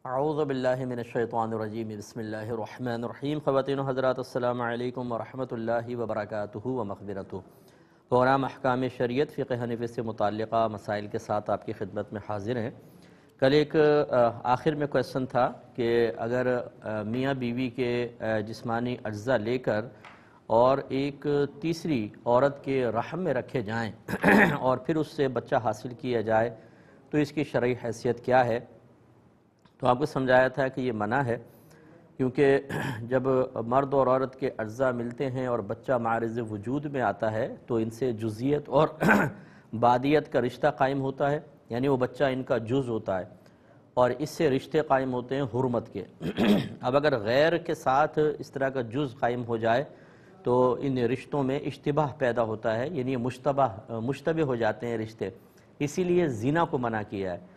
اعوذ باللہ من الشیطان الرجیم بسم اللہ الرحمن الرحیم۔ خواتین و حضرات السلام علیکم ورحمۃ اللہ وبرکاتہ و مغفرتہ۔ پروگرام احکام شریعت فقہ حنفی سے متعلقہ مسائل کے ساتھ آپ کی خدمت میں حاضر ہیں۔ کل ایک آخر میں کویسچن تھا کہ اگر میاں بیوی کے جسمانی اجزاء لے کر اور ایک تیسری عورت کے رحم میں رکھے جائیں اور پھر اس سے بچہ حاصل کیا جائے تو اس کی شرعی حیثیت کیا ہے، تو آپ کو سمجھایا تھا کہ یہ منع ہے، کیونکہ جب مرد اور عورت کے اجزاء ملتے ہیں اور بچہ معرض وجود میں آتا ہے تو ان سے جزئیت اور بادیت کا رشتہ قائم ہوتا ہے، یعنی وہ بچہ ان کا جز ہوتا ہے اور اس سے رشتے قائم ہوتے ہیں حرمت کے۔ اب اگر غیر کے ساتھ اس طرح کا جز قائم ہو جائے تو ان رشتوں میں اشتباہ پیدا ہوتا ہے، یعنی مشتبہ ہو جاتے ہیں رشتے۔ اسی لیے زنا کو منع کیا ہے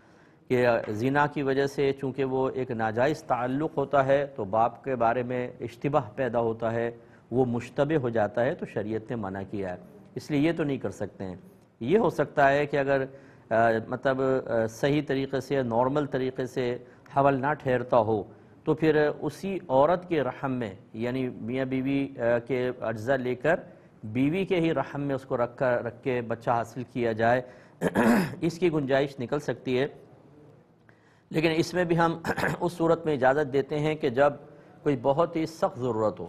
کہ زنا کی وجہ سے چونکہ وہ ایک ناجائز تعلق ہوتا ہے تو باپ کے بارے میں اشتباہ پیدا ہوتا ہے، وہ مشتبہ ہو جاتا ہے، تو شریعت نے منع کیا ہے۔ اس لیے یہ تو نہیں کر سکتے ہیں۔ یہ ہو سکتا ہے کہ اگر صحیح طریقے سے نارمل طریقے سے حمل نہ ٹھہرتا ہو تو پھر اسی عورت کے رحم میں، یعنی میاں بیوی کے اجزاء لے کر بیوی کے ہی رحم میں اس کو رکھ کے بچہ حاصل کیا جائے، اس کی گنجائش نکل سکتی ہے۔ لیکن اس میں بھی ہم اس صورت میں اجازت دیتے ہیں کہ جب کوئی بہت ہی سخت ضرورت ہو۔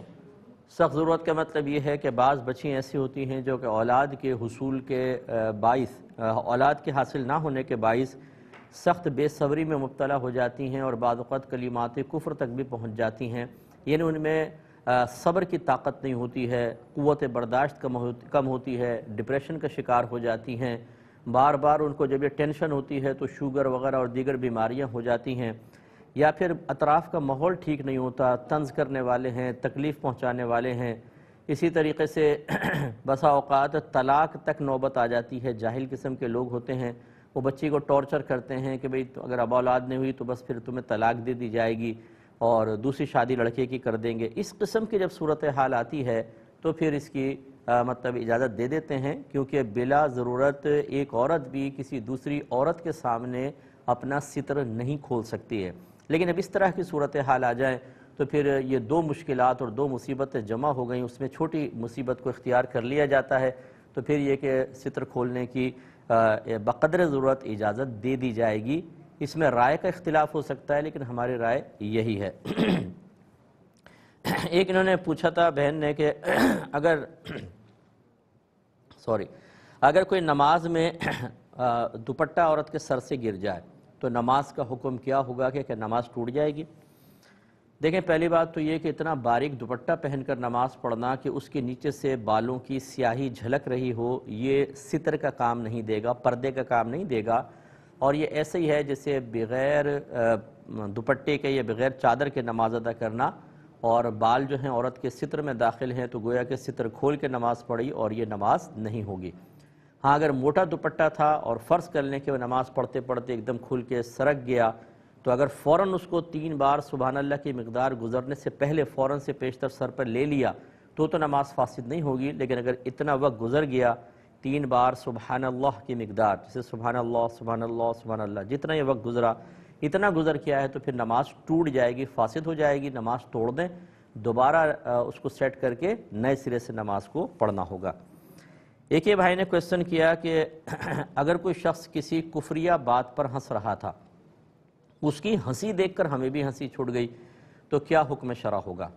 سخت ضرورت کا مطلب یہ ہے کہ بعض بچیاں ایسی ہوتی ہیں جو کہ اولاد کے حصول کے باعث، اولاد کے حاصل نہ ہونے کے باعث سخت بے صبری میں مبتلا ہو جاتی ہیں اور بعض اوقات کلمات کفر تک بھی پہنچ جاتی ہیں، یعنی ان میں صبر کی طاقت نہیں ہوتی ہے، قوت برداشت کم ہوتی ہے، ڈپریشن کا شکار ہو جاتی ہیں، بار بار ان کو جب یہ ٹینشن ہوتی ہے تو شوگر وغیرہ اور دیگر بیماریاں ہو جاتی ہیں، یا پھر اطراف کا ماحول ٹھیک نہیں ہوتا، طنز کرنے والے ہیں، تکلیف پہنچانے والے ہیں۔ اسی طریقے سے بسا اوقات طلاق تک نوبت آ جاتی ہے، جاہل قسم کے لوگ ہوتے ہیں، وہ بچی کو ٹارچر کرتے ہیں کہ بھئی اگر اب اولاد نہیں ہوئی تو بس پھر تمہیں طلاق دے دی جائے گی اور دوسری شادی لڑکے کی کر دیں گے۔ اس قسم کی جب صورتحال آتی ہے تو پھر اس کی مطلب اجازت دے دیتے ہیں، کیونکہ بلا ضرورت ایک عورت بھی کسی دوسری عورت کے سامنے اپنا ستر نہیں کھول سکتی ہے۔ لیکن اب اس طرح کی صورتحال آ جائیں تو پھر یہ دو مشکلات اور دو مصیبتیں جمع ہو گئیں، اس میں چھوٹی مصیبت کو اختیار کر لیا جاتا ہے، تو پھر یہ کہ ستر کھولنے کی بقدر ضرورت اجازت دے دی جائے گی۔ اس میں رائے کا اختلاف ہو سکتا ہے، لیکن ہماری رائے یہی ہے۔ ایک انہوں نے پوچھا تھا بہن نے کہ اگر کوئی نماز میں دوپٹہ عورت کے سر سے گر جائے تو نماز کا حکم کیا ہوگا کہ نماز ٹوٹ جائے گی؟ دیکھیں، پہلی بات تو یہ کہ اتنا باریک دوپٹہ پہن کر نماز پڑھنا کہ اس کے نیچے سے بالوں کی سیاہی جھلک رہی ہو، یہ ستر کا کام نہیں دے گا، پردے کا کام نہیں دے گا، اور یہ ایسے ہی ہے جیسے بغیر دوپٹے کے یا بغیر چادر کے نماز ادا کرنا، اور بال جو ہیں عورت کے ستر میں داخل ہیں تو گویا کہ ستر کھول کے نماز پڑھی اور یہ نماز نہیں ہوگی۔ ہاں، اگر موٹا دوپٹہ تھا اور فرض کر لیں کہ وہ نماز پڑھتے پڑھتے ایک دم کھل کے سرک گیا تو اگر فوراً اس کو 3 بار سبحان اللہ کی مقدار گزرنے سے پہلے فوراً سے پیشتر سر پر لے لیا تو نماز فاسد نہیں ہوگی، لیکن اگر اتنا وقت گزر گیا 3 بار سبحان اللہ کی مقدار، جیسے سبحان اللہ سبحان اللہ سبحان اللہ، جتنا یہ وقت گزرا اتنا گزر کیا ہے تو پھر نماز ٹوٹ جائے گی، فاسد ہو جائے گی، نماز توڑ دیں، دوبارہ اس کو سیٹ کر کے نئے سرے سے نماز کو پڑھنا ہوگا۔ ایک بھائی نے کویسچن کیا کہ اگر کوئی شخص کسی کفریہ بات پر ہنس رہا تھا، اس کی ہنسی دیکھ کر ہمیں بھی ہنسی چھوٹ گئی، تو کیا حکم شرع ہوگا؟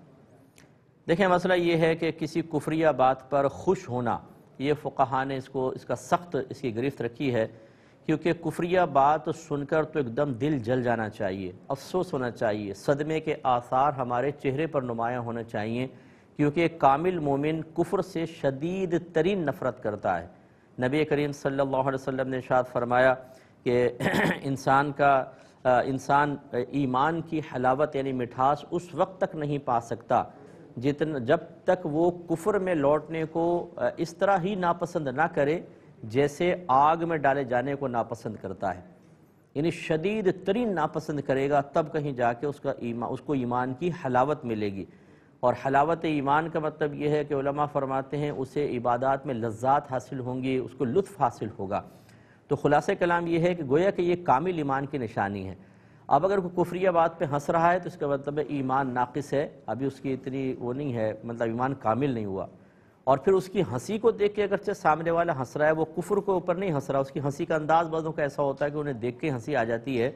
دیکھیں، مسئلہ یہ ہے کہ کسی کفریہ بات پر خوش ہونا، یہ فقہاء نے اس کا سخت اس کی گرفت رکھی ہے، کیونکہ کفریہ بات سن کر تو ایک دم دل جل جانا چاہیے، افسوس ہونا چاہیے، صدمے کے آثار ہمارے چہرے پر نمایاں ہونا چاہیے، کیونکہ کامل مومن کفر سے شدید ترین نفرت کرتا ہے۔ نبی کریم صلی اللہ علیہ وسلم نے ارشاد فرمایا کہ انسان ایمان کی حلاوت یعنی مٹھاس اس وقت تک نہیں پا سکتا جب تک وہ کفر میں لوٹنے کو اس طرح ہی ناپسند نہ کرے جیسے آگ میں ڈالے جانے کو ناپسند کرتا ہے، یعنی شدید ترین ناپسند کرے گا، تب کہیں جا کے اس کو ایمان کی حلاوت ملے گی۔ اور حلاوت ایمان کا مطلب یہ ہے کہ علماء فرماتے ہیں اسے عبادات میں لذات حاصل ہوں گی، اس کو لطف حاصل ہوگا۔ تو خلاصہ کلام یہ ہے کہ گویا کہ یہ کامل ایمان کی نشانی ہے۔ اب اگر کوئی کفریہ بات پہ ہنس رہا ہے تو اس کا مطلب ایمان ناقص ہے، ابھی اس کی اتنی وہ نہیں ہے، مطلب ایمان کامل نہیں ہوا۔ اور پھر اس کی ہنسی کو دیکھ کے اگرچہ سامنے والا ہنس رہا ہے، وہ کفر کے اوپر نہیں ہنس رہا، اس کی ہنسی کا انداز بعضوں کا ایسا ہوتا ہے کہ انہیں دیکھ کے ہنسی آ جاتی ہے،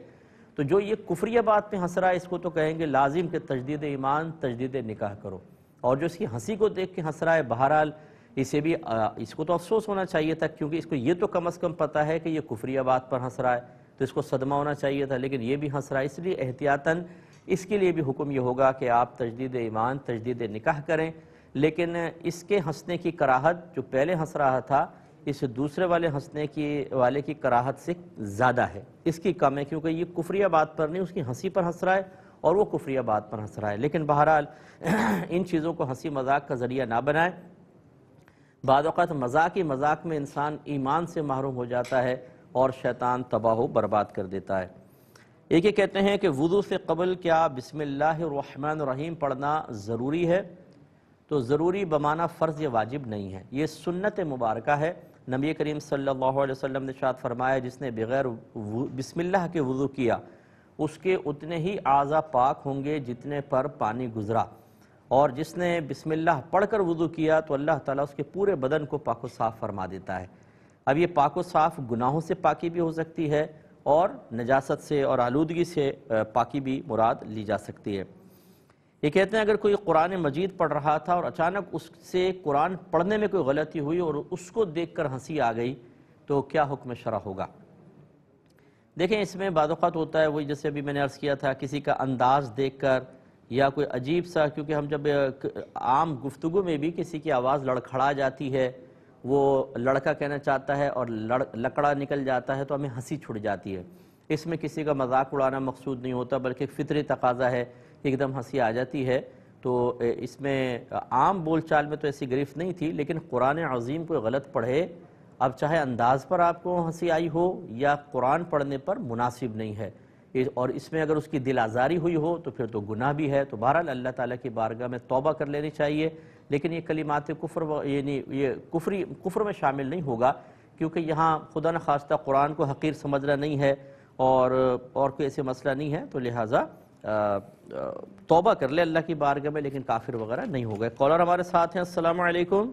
تو جو یہ کفریہ بات پہ ہنس رہا ہے اس کو تو کہیں گے لازم کہ تجدید ایمان، تجدید نکاح کرو۔ اور جو اس کی ہنسی کو دیکھ کے ہنس رہا ہے، بہرحال اسے بھی اس کو تو افسوس ہونا چاہیے تھا، کیونکہ اس کو یہ تو کم از کم پتہ ہے کہ یہ کفریہ بات پر ہنس رہا ہے، تو اس کو صدمہ ہونا چاہیے تھا، لیکن یہ بھی ہنس رہا ہے، اس لیے احتیاطاً اس کے لیے بھی حکم یہ ہوگا کہ آپ تجدید ایمان، تجدید نکاح کریں۔ لیکن اس کے ہنسنے کی کراہت جو پہلے ہنس رہا تھا، اس دوسرے والے ہنسنے والے کی کراہت سے زیادہ ہے، اس کی کم ہے، کیونکہ یہ کفریہ بات پر نہیں، اس کی ہنسی پر ہنس رہا ہے اور وہ کفریہ بات پر ہنس رہا ہے۔ لیکن بہرحال ان چیزوں کو ہنسی مذاق کا ذریعہ نہ بنائیں۔ بعض اوقات مذاق میں انسان ایمان سے محروم ہو جاتا ہے اور شیطان تباہ و برباد کر دیتا ہے۔ ایک یہ کہتے ہیں کہ وضو سے قبل کیا بسم اللہ الرحمن الرحیم پڑھنا ضروری ہے؟ تو ضروری بمعنی فرض یا واجب نہیں ہے، یہ سنت مبارکہ ہے۔ نبی کریم صلی اللہ علیہ وسلم نے ارشاد فرمایا جس نے بغیر بسم اللہ کے وضو کیا اس کے اتنے ہی اعضاء پاک ہوں گے جتنے پر پانی گزرا، اور جس نے بسم اللہ پڑھ کر وضو کیا تو اللہ تعالیٰ اس کے پورے بدن کو پاک و صاف فرما دیتا ہے۔ اب یہ پاک و صاف گناہوں سے پاکی بھی ہو سکتی ہے اور نجاست سے اور آلودگی سے پاکی بھی مراد لی جا سکتی ہے۔ یہ کہتے ہیں اگر کوئی قرآن مجید پڑھ رہا تھا اور اچانک اس سے قرآن پڑھنے میں کوئی غلطی ہوئی اور اس کو دیکھ کر ہنسی آ گئی تو کیا حکم شرع ہوگا؟ دیکھیں اس میں بعض اوقات ہوتا ہے وہی جیسے ابھی میں نے عرض کیا تھا، کسی کا انداز دیکھ کر یا کوئی عجیب سا، کیونکہ ہم جب عام گفتگو میں بھی کسی کی آواز لڑکھڑا جاتی ہے، وہ لڑکا کہنا چاہتا ہے اور لکڑا نکل جاتا ہے تو ہمیں ہنسی چھڑ جاتی ہے۔ اس میں کسی کا مذاق اڑانا مقصود نہیں ہوتا بلکہ فطری تقاضا ہے، ایک دم ہنسی آ جاتی ہے۔ تو اس میں عام بول چال میں تو ایسی گرفت نہیں تھی، لیکن قرآن عظیم کوئی غلط پڑھے، اب چاہے انداز پر آپ کو ہنسی آئی ہو یا قرآن پڑھنے پر مناسب نہیں ہے، اور اس میں اگر اس کی دل آزاری ہوئی ہو تو پھر تو گناہ بھی ہے، تو بہرحال اللہ تعالیٰ کی بارگاہ میں توبہ کر لینی چاہیے۔ لیکن یہ کلمات کفر یعنی یہ کفر میں شامل نہیں ہوگا، کیونکہ یہاں خدا نخواستہ قرآن کو حقیر سمجھنا نہیں ہے اور کوئی ایسے مسئلہ نہیں ہے، تو لہٰذا توبہ کر لے اللہ کی بارگاہ میں، لیکن کافر وغیرہ نہیں ہوگا۔ کالر ہمارے ساتھ ہیں، السلام علیکم۔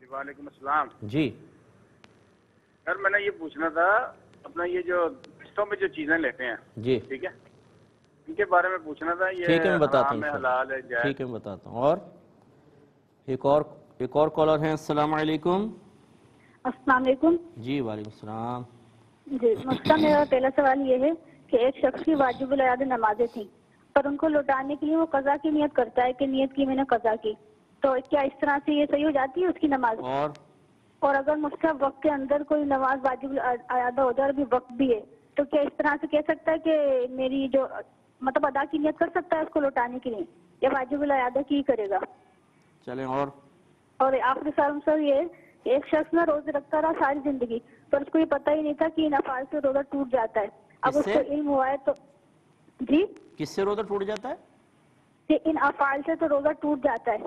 وعلیکم السلام جی سر، میں نے یہ پوچھنا تھا اپنا یہ جو قسطوں میں جو چیزیں لیتے ہیں، جی ٹھیک ہے، ان کے بارے میں پوچھنا تھا، یہ ٹھیک ہے، میں بتاتا ہوں حرام ہے حلال ہے جائز؟ ٹھیک ہے میں بتاتا ہوں۔ اور ایک اور کالر ہیں، السلام علیکم۔ السلام علیکم۔ جی وعلیکم السلام۔ جی مسئلہ میرا پہلا سوال یہ ہے کہ ایک شخص کی واجب الادا نمازیں تھیں، پر ان کو لوٹانے کے لیے وہ قضا کی نیت کرتا ہے کہ نیت کی میں نے قضا کی، تو کیا اس طرح سے یہ صحیح ہو جاتی ہے اس کی نماز؟ اور اگر مستحب وقت کے اندر کوئی نماز واجب الادا ہو جائے اور بھی وقت بھی ہے تو کیا اس طرح سے کہہ سکتا ہے کہ میری جو مطلب ادا کی نیت کر سکتا ہے اس کو لوٹانے کے لیے، یا واجب الادا کی ہی کرے گا؟ چلیں اور آخری سوال سر یہ کہ ایک شخص نا روزے رکھتا رہا ساری زندگی، پر اس کو یہ پتہ ہی نہیں تھا کہ ان افعال سے روزہ ٹوٹ جاتا ہے، اب اس کو علم ہوا ہے تو جی کس سے روزہ ٹوٹ جاتا ہے؟ کہ ان افعال سے تو روزہ ٹوٹ جاتا ہے۔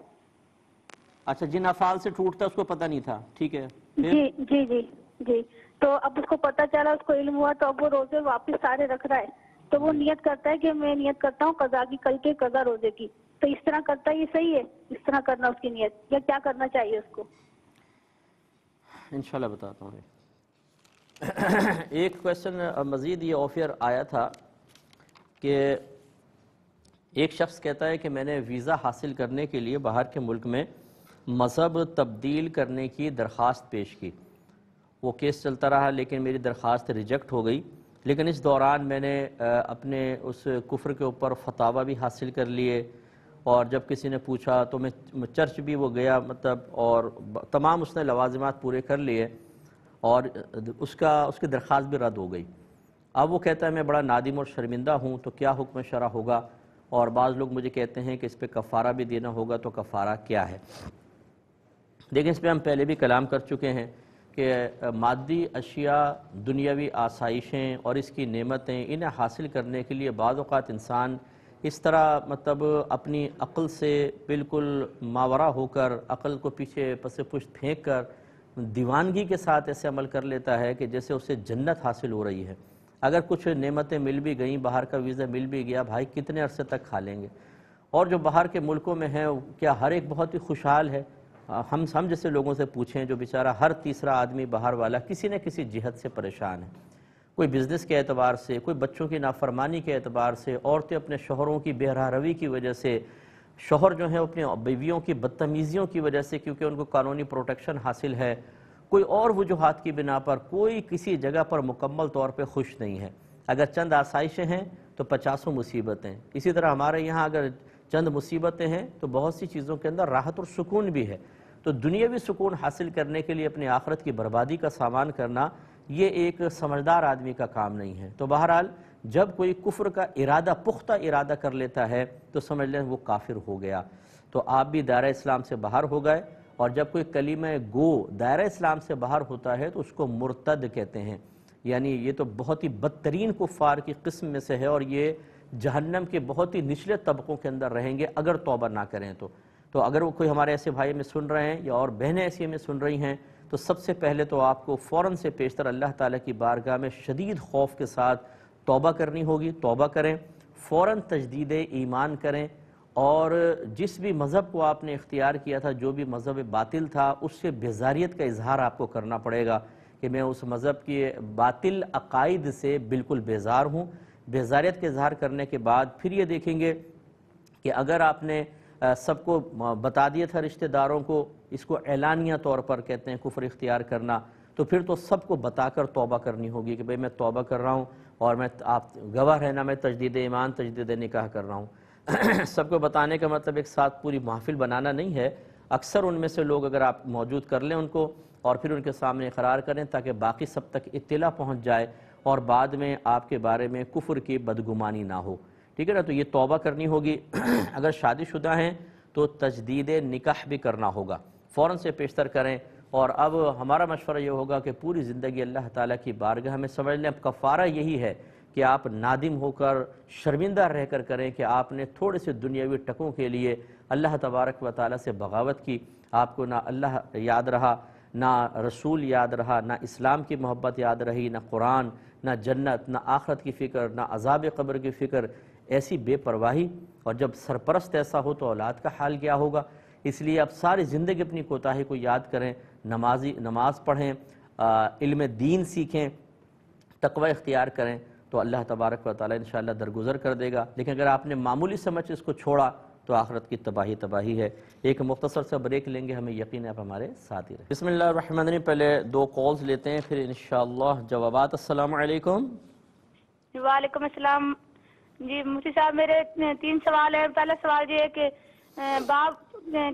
اچھا، جن افعال سے ٹوٹتا ہے اس کو پتہ نہیں تھا، ٹھیک ہے، جی جی جی جی تو اب اس کو پتہ چلا، اس کو علم ہوا، تو اب وہ روزے واپس سارے رکھ رہا ہے، تو وہ نیت کرتا ہے کہ میں نیت کرتا ہوں قضا کی، کل کے قضا روزے کی، تو اس طرح کرتا ہے، یہ صحیح ہے اس طرح کرنا اس کی نیت، یا کیا کرنا چاہیے اس کو؟ انشاءاللہ بتاتا ہوں۔ ایک کویسچن مزید یہ آفر آیا تھا کہ ایک شخص کہتا ہے کہ میں نے ویزا حاصل کرنے کے لیے باہر کے ملک میں مذہب تبدیل کرنے کی درخواست پیش کی، وہ کیس چلتا رہا لیکن میری درخواست ریجیکٹ ہو گئی، لیکن اس دوران میں نے اپنے اس کفر کے اوپر فتاوی بھی حاصل کر لیے، اور جب کسی نے پوچھا تو میں چرچ بھی وہ گیا مطلب، اور تمام اس نے لوازمات پورے کر لیے، اور اس کی درخواست بھی رد ہو گئی۔ اب وہ کہتا ہے میں بڑا نادم اور شرمندہ ہوں، تو کیا حکم شرع ہوگا؟ اور بعض لوگ مجھے کہتے ہیں کہ اس پہ کفارہ بھی دینا ہوگا، تو کفارہ کیا ہے؟ دیکھیں اس پہ ہم پہلے بھی کلام کر چکے ہیں کہ مادی اشیاء، دنیاوی آسائشیں اور اس کی نعمتیں، انہیں حاصل کرنے کے لیے بعض اوقات انسان اس طرح مطلب اپنی عقل سے بالکل ماورا ہو کر، عقل کو پیچھے پس پشت پھینک کر دیوانگی کے ساتھ ایسے عمل کر لیتا ہے کہ جیسے اسے جنت حاصل ہو رہی ہے۔ اگر کچھ نعمتیں مل بھی گئیں، باہر کا ویزا مل بھی گیا، بھائی کتنے عرصے تک کھا لیں گے؟ اور جو باہر کے ملکوں میں ہیں کیا ہر ایک بہت ہی خوشحال ہے؟ ہم جیسے لوگوں سے پوچھیں، جو بیچارہ ہر تیسرا آدمی باہر والا کسی نہ کسی جہت سے پریشان ہے، کوئی بزنس کے اعتبار سے، کوئی بچوں کی نافرمانی کے اعتبار سے، عورتیں اپنے شوہروں کی بے راہ روی کی وجہ سے، شوہر جو ہیں اپنی بیویوں کی بدتمیزیوں کی وجہ سے کیونکہ ان کو قانونی پروٹیکشن حاصل ہے، کوئی اور وجوہات کی بنا پر کوئی کسی جگہ پر مکمل طور پہ خوش نہیں ہے۔ اگر چند آسائشیں ہیں تو 50 مصیبتیں۔ اسی طرح ہمارے یہاں اگر چند مصیبتیں ہیں تو بہت سی چیزوں کے اندر راحت اور سکون بھی ہے۔ تو دنیاوی سکون حاصل کرنے کے لیے اپنی آخرت کی بربادی کا سامان کرنا یہ ایک سمجھدار آدمی کا کام نہیں ہے۔ تو بہرحال جب کوئی کفر کا ارادہ، پختہ ارادہ کر لیتا ہے تو سمجھ لیں وہ کافر ہو گیا۔ تو آپ بھی دائرہ اسلام سے باہر ہو گئے، اور جب کوئی کلمہ گو دائرہ اسلام سے باہر ہوتا ہے تو اس کو مرتد کہتے ہیں، یعنی یہ تو بہت ہی بدترین کفار کی قسم میں سے ہے، اور یہ جہنم کے بہت ہی نچلے طبقوں کے اندر رہیں گے اگر توبہ نہ کریں تو اگر وہ کوئی ہمارے ایسے بھائی میں سن رہے ہیں یا اور بہنیں ایسی میں سن رہی ہیں تو سب سے پہلے تو آپ کو فوراً سے پیشتر اللہ تعالیٰ کی بارگاہ میں شدید خوف کے ساتھ توبہ کرنی ہوگی۔ توبہ کریں، فوراً تجدید ایمان کریں، اور جس بھی مذہب کو آپ نے اختیار کیا تھا، جو بھی مذہب باطل تھا، اس سے بیزاریت کا اظہار آپ کو کرنا پڑے گا کہ میں اس مذہب کی باطل عقائد سے بالکل بیزار ہوں۔ بیزاریت کے اظہار کرنے کے بعد پھر یہ دیکھیں گے کہ اگر آپ نے سب کو بتا دیا تھا، رشتہ داروں کو، اس کو اعلانیہ طور پر کہتے ہیں کفر اختیار کرنا، تو پھر تو سب کو بتا کر توبہ کرنی ہوگی کہ بھئی میں توبہ کر رہا ہوں، اور میں آپ گواہ رہنا میں تجدید ایمان، تجدید نکاح کر رہا ہوں۔ سب کو بتانے کا مطلب ایک ساتھ پوری محفل بنانا نہیں ہے، اکثر ان میں سے لوگ اگر آپ موجود کر لیں ان کو اور پھر ان کے سامنے اقرار کریں تاکہ باقی سب تک اطلاع پہنچ جائے اور بعد میں آپ کے بارے میں کفر کی بدگمانی نہ ہو، ٹھیک ہے نا؟ تو یہ توبہ کرنی ہوگی۔ اگر شادی شدہ ہیں تو تجدید نکاح بھی کرنا ہوگا، فوراً سے پیشتر کریں۔ اور اب ہمارا مشورہ یہ ہوگا کہ پوری زندگی اللہ تعالیٰ کی بارگاہ میں سمجھ لیں، اب کفارہ یہی ہے کہ آپ نادم ہو کر، شرمندہ رہ کر کریں کہ آپ نے تھوڑے سے دنیاوی ٹکوں کے لیے اللہ تبارک و تعالیٰ سے بغاوت کی، آپ کو نہ اللہ یاد رہا، نہ رسول یاد رہا، نہ اسلام کی محبت یاد رہی، نہ قرآن، نہ جنت، نہ آخرت کی فکر، نہ عذاب قبر کی فکر، ایسی بے پرواہی۔ اور جب سرپرست ایسا ہو تو اولاد کا حال کیا ہوگا؟ اس لیے اب ساری زندگی اپنی کوتاہی کو یاد کریں، نماز پڑھیں، علم دین سیکھیں، تقوی اختیار کریں، تو اللہ تبارک و تعالیٰ انشاءاللہ درگزر کر دے گا۔ لیکن اگر آپ نے معمولی سمجھ اس کو چھوڑا تو آخرت کی تباہی ہے۔ ایک مختصر سا بریک لیں گے، ہمیں یقین ہے آپ ہمارے ساتھ ہی رہیں۔ بسم اللہ الرحمن الرحیم۔ پہلے 2 کالز لیتے ہیں پھر انشاءاللہ جوابات۔ السلام علیکم۔ وعلیکم السلام۔ جی مفتی صاحب، میرے 3 سوال ہیں۔ پہلا سوال یہ ہے کہ باپ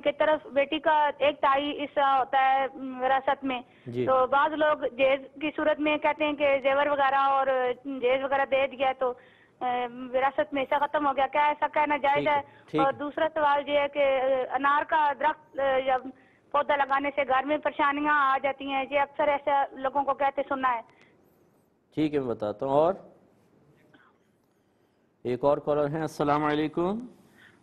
کی طرف بیٹی کا ایک تائی حصہ ہوتا ہے وراثت میں، تو بعض لوگ جہیز کی صورت میں کہتے ہیں کہ زیور وغیرہ اور جہیز وغیرہ دے دیا تو وراثت میں حصہ ختم ہو گیا، کیا ایسا کہنا جائز ہے؟ اور دوسرا سوال یہ ہے کہ انار کا درخت یا پودا لگانے سے گھر میں پریشانیاں آ جاتی ہیں، یہ اکثر ایسا لوگوں کو کہتے سننا ہے۔ ٹھیک ہے، میں بتاتا ہوں۔ اور ایک اور کالر ہیں۔ السلام علیکم۔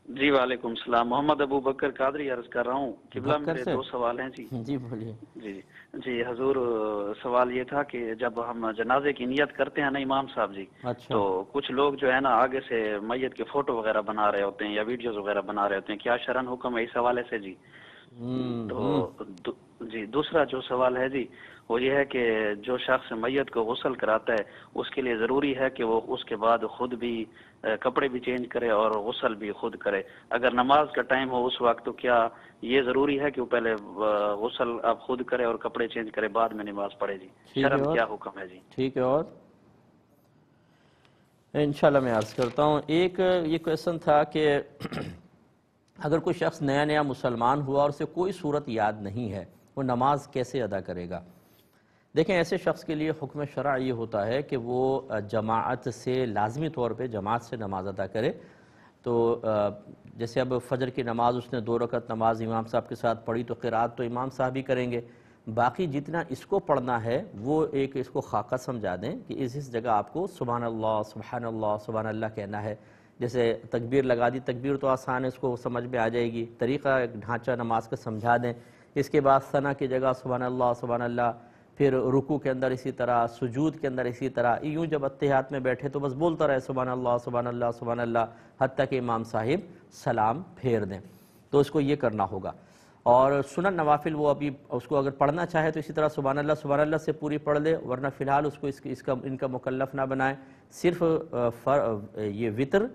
جی وعلیکم السلام، محمد ابو بکر قادری عرض کر رہا ہوں۔ قبلہ میرے 2 سوال ہیں۔ جی بولیے۔ جی حضور، سوال یہ تھا کہ جب ہم جنازے کی نیت کرتے ہیں نا امام صاحب جی، تو کچھ لوگ جو ہے نا آگے سے میت کے فوٹو وغیرہ بنا رہے ہوتے ہیں یا ویڈیوز وغیرہ بنا رہے ہوتے ہیں، کیا شرعن حکم ہے اس حوالے سے جی؟ تو جی دوسرا جو سوال ہے جی وہ یہ ہے کہ جو شخص میت کو غسل کراتا ہے اس کے لیے ضروری ہے کہ وہ اس کے بعد خود بھی کپڑے بھی چینج کرے اور غسل بھی خود کرے؟ اگر نماز کا ٹائم ہو اس وقت تو کیا یہ ضروری ہے کہ وہ پہلے غسل اب خود کرے اور کپڑے چینج کرے بعد میں نماز پڑھے جی؟ شرعن کیا حکم ہے جی؟ ٹھیک ہے، اور انشاءاللہ میں عرض کرتا ہوں۔ ایک یہ کویشچن تھا کہ اگر کوئی شخص نیا مسلمان ہوا اور اسے کوئی صورت یاد نہیں ہے، وہ نماز کیسے ادا کرے گا؟ دیکھیں، ایسے شخص کے لیے حکم شرع یہ ہوتا ہے کہ وہ جماعت سے، لازمی طور پہ جماعت سے نماز ادا کرے۔ تو جیسے اب فجر کی نماز اس نے 2 رکعت نماز امام صاحب کے ساتھ پڑھی تو قرات تو امام صاحب ہی کریں گے، باقی جتنا اس کو پڑھنا ہے وہ ایک اس کو خاکہ سمجھا دیں کہ اس جگہ آپ کو سبحان اللہ سبحان اللہ سبحان اللہ کہنا ہے۔ جیسے تکبیر لگا دی، تکبیر تو آسان ہے، اس کو سمجھ میں آ جائے گی، طریقہ ڈھانچہ نماز کا سمجھا دیں۔ اس کے بعد ثنا کی جگہ سبحان اللہ سبحان اللہ، پھر رکوع کے اندر اسی طرح، سجود کے اندر اسی طرح، یوں جب اتحیات میں بیٹھے تو بس بولتا رہے سبحان اللہ سبحان اللہ سبحان اللہ، حتیٰ کہ امام صاحب سلام پھیر دیں۔ تو اس کو یہ کرنا ہوگا۔ اور سنن نوافل وہ ابھی اس کو اگر پڑھنا چاہے تو اسی طرح سبحان اللہ سے پوری پڑھ لے، ورنہ فی الحال اس کو ان کا مکلف نہ بنائے۔ صرف یہ وطر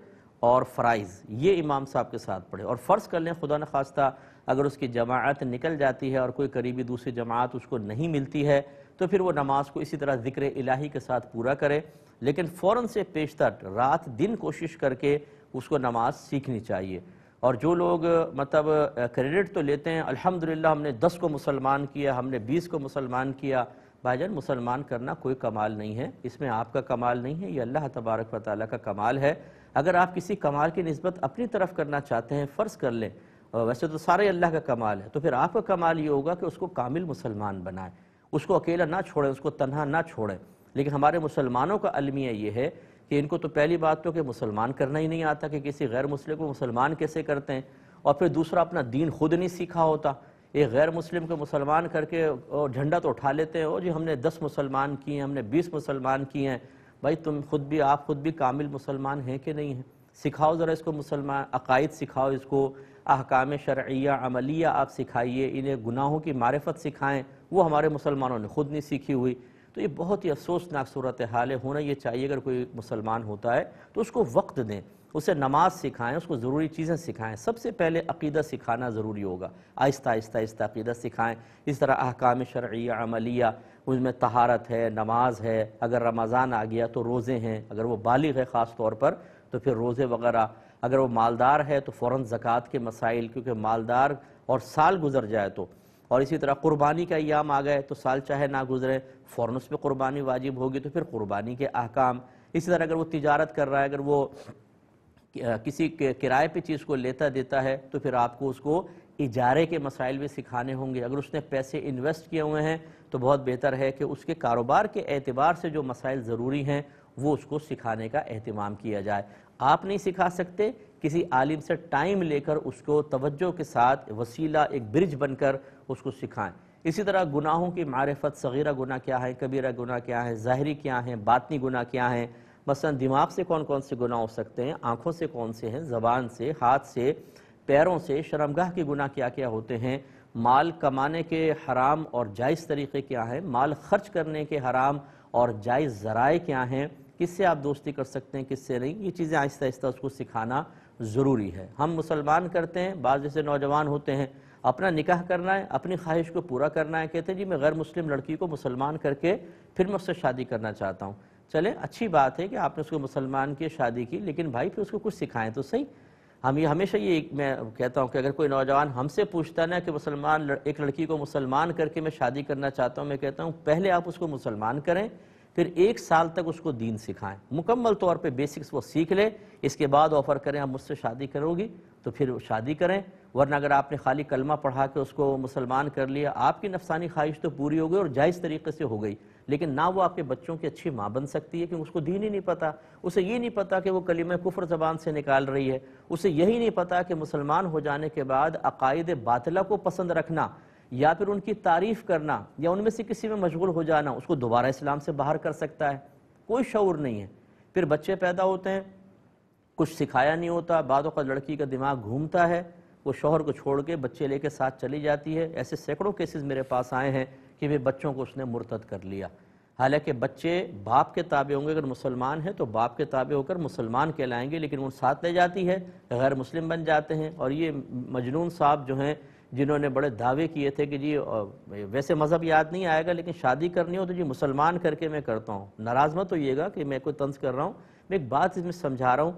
اور فرائض یہ امام صاحب کے ساتھ پڑھے، اور فرض کر لیں خدا نخواستہ اگر اس کی جماعت نکل جاتی ہے اور کوئی قریبی دوسری جماعت اس کو نہیں ملتی ہے تو پھر وہ نماز کو اسی طرح ذکر الہی کے ساتھ پورا کرے، لیکن فوراً سے پیشتر رات دن کوشش کر کے اس کو نماز سیکھنی چاہیے۔ اور جو لوگ مطلب کریڈٹ تو لیتے ہیں الحمدللہ ہم نے 10 کو مسلمان کیا، ہم نے 20 کو مسلمان کیا، بھائی جان مسلمان کرنا کوئی کمال نہیں ہے، اس میں آپ کا کمال نہیں ہے، یہ اللہ تبارک و تعالیٰ کا کمال ہے۔ اگر آپ کسی کمال کی نسبت اپنی طرف کرنا چاہتے ہیں، فرض کر لیں ویسے تو سارے اللہ کا کمال ہے، تو پھر آپ کا کمال یہ ہوگا کہ اس کو کامل مسلمان بنائیں، اس کو اکیلا نہ چھوڑیں، اس کو تنہا نہ چھوڑیں۔ لیکن ہمارے مسلمانوں کا المیہ یہ ہے کہ ان کو تو پہلی بات تو کہ مسلمان کرنا ہی نہیں آتا کہ کسی غیر مسلم کو مسلمان کیسے کرتے ہیں، اور پھر دوسرا اپنا دین خود نہیں سیکھا ہوتا۔ ایک غیر مسلم کو مسلمان کر کے اور جھنڈا تو اٹھا لیتے ہیں، جی ہم نے 10 مسلمان کیے ہیں، ہم نے 20 مسلمان کیے ہیں۔ بھائی تم آپ خود بھی کامل مسلمان ہیں کہ نہیں ہیں؟ سکھاؤ ذرا اس کو، مسلمان عقائد سکھاؤ اس کو، احکام شرعیہ عملیہ آپ سکھائیے، انہیں گناہوں کی معرفت سکھائیں، وہ ہمارے مسلمانوں نے خود نہیں سیکھی ہوئی۔ تو یہ بہت ہی افسوسناک صورتحال ہے۔ ہونا یہ چاہیے اگر کوئی مسلمان ہوتا ہے تو اس کو وقت دیں، اسے نماز سکھائیں، اس کو ضروری چیزیں سکھائیں۔ سب سے پہلے عقیدہ سکھانا ضروری ہوگا، آہستہ آہستہ عقیدہ سکھائیں۔ اس طرح احکام شرعیہ عملیہ، اس میں طہارت ہے، نماز ہے، اگر رمضان آ گیا تو روزے ہیں، اگر وہ بالغ ہے خاص طور پر تو پھر روزے وغیرہ، اگر وہ مالدار ہے تو فوراً زکوٰۃ کے مسائل، کیونکہ مالدار اور سال گزر جائے تو، اور اسی طرح قربانی کا ایام آ گئے تو سال چاہے نہ گزرے فوراً اس پہ قربانی واجب ہوگی، تو پھر قربانی کے احکام۔ اسی طرح اگر وہ تجارت کر رہا ہے، اگر وہ کسی کرائے پہ چیز کو لیتا دیتا ہے تو پھر آپ کو اس کو اجارے کے مسائل بھی سکھانے ہوں گے۔ اگر اس نے پیسے انویسٹ کیے ہوئے ہیں تو بہت بہتر ہے کہ اس کے کاروبار کے اعتبار سے جو مسائل ضروری ہیں وہ اس کو سکھانے کا اہتمام کیا جائے۔ آپ نہیں سکھا سکتے، کسی عالم سے ٹائم لے کر اس کو توجہ کے ساتھ وسیلہ، ایک برج بن کر اس کو سکھائیں۔ اسی طرح گناہوں کی معرفت، صغیرہ گناہ کیا ہے، کبیرہ گناہ کیا ہے، ظاہری کیا ہیں، باطنی گناہ کیا ہیں، مثلا دماغ سے کون کون سے گناہ ہو سکتے ہیں، آنکھوں سے کون سے ہیں، زبان سے، ہاتھ سے، پیروں سے، شرمگاہ کے گناہ کیا کیا ہوتے ہیں، مال کمانے کے حرام اور جائز طریقے کیا ہیں، مال خرچ کرنے کے حرام اور جائز ذرائع کیا ہیں، کس سے آپ دوستی کر سکتے ہیں، کس سے نہیں، یہ چیزیں آہستہ آہستہ اس کو سکھانا ضروری ہے۔ ہم مسلمان کرتے ہیں، بعض جیسے نوجوان ہوتے ہیں، اپنا نکاح کرنا ہے، اپنی خواہش کو پورا کرنا ہے، کہتے ہیں جی میں غیر مسلم لڑکی کو مسلمان کر کے پھر میں اس سے شادی کرنا چاہتا ہوں۔ چلے اچھی بات ہے کہ آپ نے اس کو مسلمان کی شادی کی، لیکن بھائی پھر اس کو کچھ سکھائیں تو صحیح۔ ہم یہ ہمیشہ میں کہتا ہوں کہ اگر کوئی نوجوان ہم سے پوچھتا نا کہ ایک لڑکی کو مسلمان کر کے میں شادی کرنا چاہتا ہوں، میں کہتا ہوں پہلے آپ اس کو مسلمان کریں، پھر 1 سال تک اس کو دین سکھائیں، مکمل طور پہ بیسکس وہ سیکھ لے، اس کے بعد آفر کریں آپ مجھ سے شادی کرو گی تو پھر شادی کریں۔ ورنہ اگر آپ نے خالی کلمہ پڑھا کے اس کو مسلمان کر لیا، آپ کی نفسانی خواہش تو پوری ہو گئی اور جائز طریقے سے ہو گئی، لیکن نہ وہ آپ کے بچوں کی اچھی ماں بن سکتی ہے، کیونکہ اس کو دین ہی نہیں پتا، اسے یہ نہیں پتا کہ وہ کلمہ کفر زبان سے نکال رہی ہے، اسے یہی نہیں پتا کہ مسلمان ہو جانے کے بعد عقائد باطلہ کو پسند رکھنا یا پھر ان کی تعریف کرنا یا ان میں سے کسی میں مشغول ہو جانا اس کو دوبارہ اسلام سے باہر کر سکتا ہے۔ کوئی شعور نہیں ہے۔ پھر بچے پیدا ہوتے ہیں، کچھ سکھایا نہیں ہوتا، بعض اوقات لڑکی کا دماغ گھومتا ہے، وہ شوہر کو چھوڑ کے بچے لے کے ساتھ چلی جاتی ہے۔ ایسے سینکڑوں کیسز میرے پاس آئے ہیں کہ وہ بچوں کو اس نے مرتد کر لیا، حالانکہ بچے باپ کے تابع ہوں گے، اگر مسلمان ہیں تو باپ کے تابع ہو کر مسلمان کہلائیں گے، لیکن وہ ساتھ لے جاتی ہے، غیر مسلم بن جاتے ہیں۔ اور یہ مجنون صاحب جو ہیں جنہوں نے بڑے دعوے کیے تھے کہ جی ویسے مذہب یاد نہیں آئے گا لیکن شادی کرنی ہو تو جی مسلمان کر کے میں کرتا ہوں، ناراض مت ہوئیے گا کہ میں کوئی طنز کر رہا ہوں، میں ایک بات اس میں سمجھا رہا ہوں،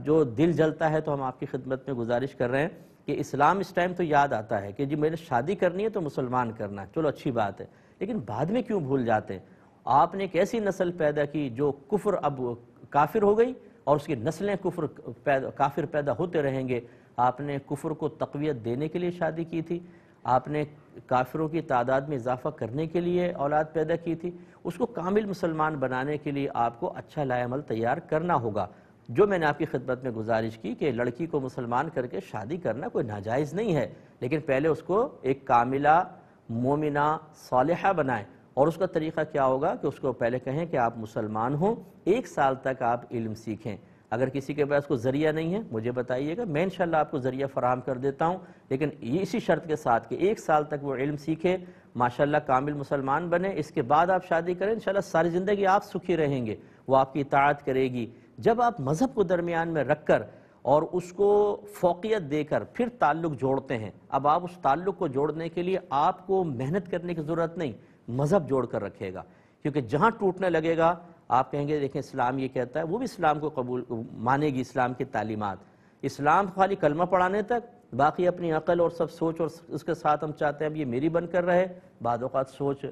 جو دل جلتا ہے تو ہم آپ کی خدمت میں گزارش کر رہے ہیں کہ اسلام اس ٹائم تو یاد آتا ہے کہ جی میں نے شادی کرنی ہے تو مسلمان کرنا ہے، چلو اچھی بات ہے، لیکن بعد میں کیوں بھول جاتے ہیں؟ آپ نے ایک ایسی نسل پیدا کی جو کفر اب کافر ہو گئی اور اس کی نسلیں کافر پیدا ہوتے رہیں گے۔ آپ نے کفر کو تقویت دینے کے لیے شادی کی تھی، آپ نے کافروں کی تعداد میں اضافہ کرنے کے لیے اولاد پیدا کی تھی، اس کو کامل مسلمان بنانے کے لیے آپ کو اچھا لائحہ عمل تیار کرنا ہوگا۔ جو میں نے آپ کی خدمت میں گزارش کی کہ لڑکی کو مسلمان کر کے شادی کرنا کوئی ناجائز نہیں ہے، لیکن پہلے اس کو ایک کاملہ مومنہ صالحہ بنائیں، اور اس کا طریقہ کیا ہوگا کہ اس کو پہلے کہیں کہ آپ مسلمان ہوں، 1 سال تک آپ علم سیکھیں. اگر کسی کے پاس کوئی ذریعہ نہیں ہے مجھے بتائیے گا، میں انشاءاللہ آپ کو ذریعہ فراہم کر دیتا ہوں، لیکن اسی شرط کے ساتھ کہ 1 سال تک وہ علم سیکھے، ماشاءاللہ کامل مسلمان بنے، اس کے بعد آپ شادی کریں، انشاءاللہ ساری زندگی آپ سکھی رہیں گے، وہ آپ کی اطاعت کرے گی. جب آپ مذہب کو درمیان میں رکھ کر اور اس کو فوقیت دے کر پھر تعلق جوڑتے ہیں، اب آپ اس تعلق کو جوڑنے کے لیے آپ کو محنت کرنے کی ضرورت نہیں، مذہب جوڑ کر رکھے گا. کیونکہ جہاں ٹوٹنے لگے گا آپ کہیں گے دیکھیں اسلام یہ کہتا ہے، وہ بھی اسلام کو قبول مانے گی، اسلام کی تعلیمات. اسلام خالی کلمہ پڑھانے تک، باقی اپنی عقل اور سب سوچ اور اس کے ساتھ ہم چاہتے ہیں اب یہ میری بن کر رہے. بعض اوقات سوچ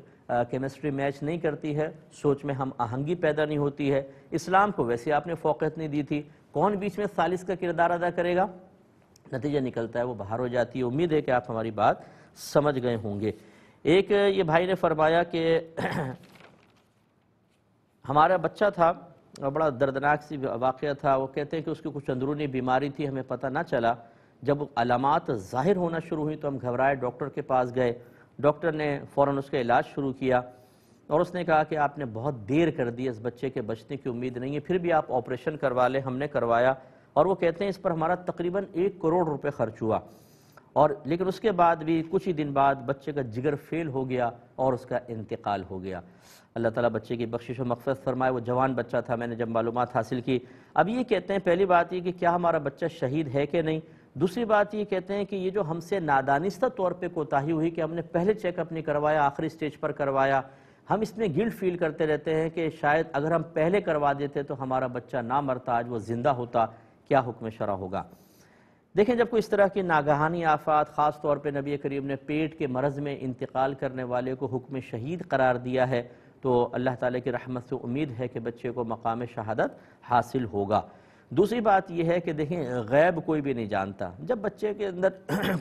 کیمسٹری میچ نہیں کرتی ہے، سوچ میں ہم آہنگی پیدا نہیں ہوتی ہے. اسلام کو ویسے آپ نے فوقیت نہیں دی تھی، کون بیچ میں ثالث کا کردار ادا کرے گا؟ نتیجہ نکلتا ہے وہ باہر ہو جاتی ہے. امید ہے کہ آپ ہماری بات سمجھ گئے ہوں گے. ایک یہ بھائی نے فرمایا کہ ہمارا بچہ تھا، بڑا دردناک سی واقعہ تھا، وہ کہتے ہیں کہ اس کی کچھ اندرونی بیماری تھی، ہمیں پتہ نہ چلا. جب علامات ظاہر ہونا شروع ہوئی تو ہم گھبرائے، ڈاکٹر کے پاس گئے. ڈاکٹر نے فوراً اس کا علاج شروع کیا اور اس نے کہا کہ آپ نے بہت دیر کر دی، اس بچے کے بچنے کی امید نہیں ہے، پھر بھی آپ آپریشن کروا لیں. ہم نے کروایا اور وہ کہتے ہیں اس پر ہمارا تقریباً 1 کروڑ روپے خرچ ہوا، اور لیکن اس کے بعد بھی کچھ ہی دن بعد بچے کا جگر فیل ہو گیا اور اس کا انتقال ہو گیا. اللہ تعالیٰ بچے کی بخشش و مغفرت فرمائے. وہ جوان بچہ تھا، میں نے جب معلومات حاصل کی. اب یہ کہتے ہیں پہلی بات یہ کہ کیا ہمارا بچہ شہید ہے کہ نہیں. دوسری بات یہ کہتے ہیں کہ یہ جو ہم سے نادانستہ طور پہ کوتاہی ہوئی کہ ہم نے پہلے چیک اپ نہیں کروایا، آخری سٹیج پر کروایا، ہم اس میں گلٹ فیل کرتے رہتے ہیں کہ شاید اگر ہم پہلے کروا دیتے تو ہمارا بچہ نہ مرتا، آج وہ زندہ ہوتا. کیا حکم شرع ہوگا؟ دیکھیں جب کوئی اس طرح کی ناگہانی آفات، خاص طور پہ نبی کریم نے پیٹ کے مرض میں انتقال کرنے والے کو حکم شہید قرار دیا ہے، تو اللہ تعالیٰ کی رحمت سے امید ہے کہ بچے کو مقام شہادت حاصل ہوگا. دوسری بات یہ ہے کہ دیکھیں غیب کوئی بھی نہیں جانتا. جب بچے کے اندر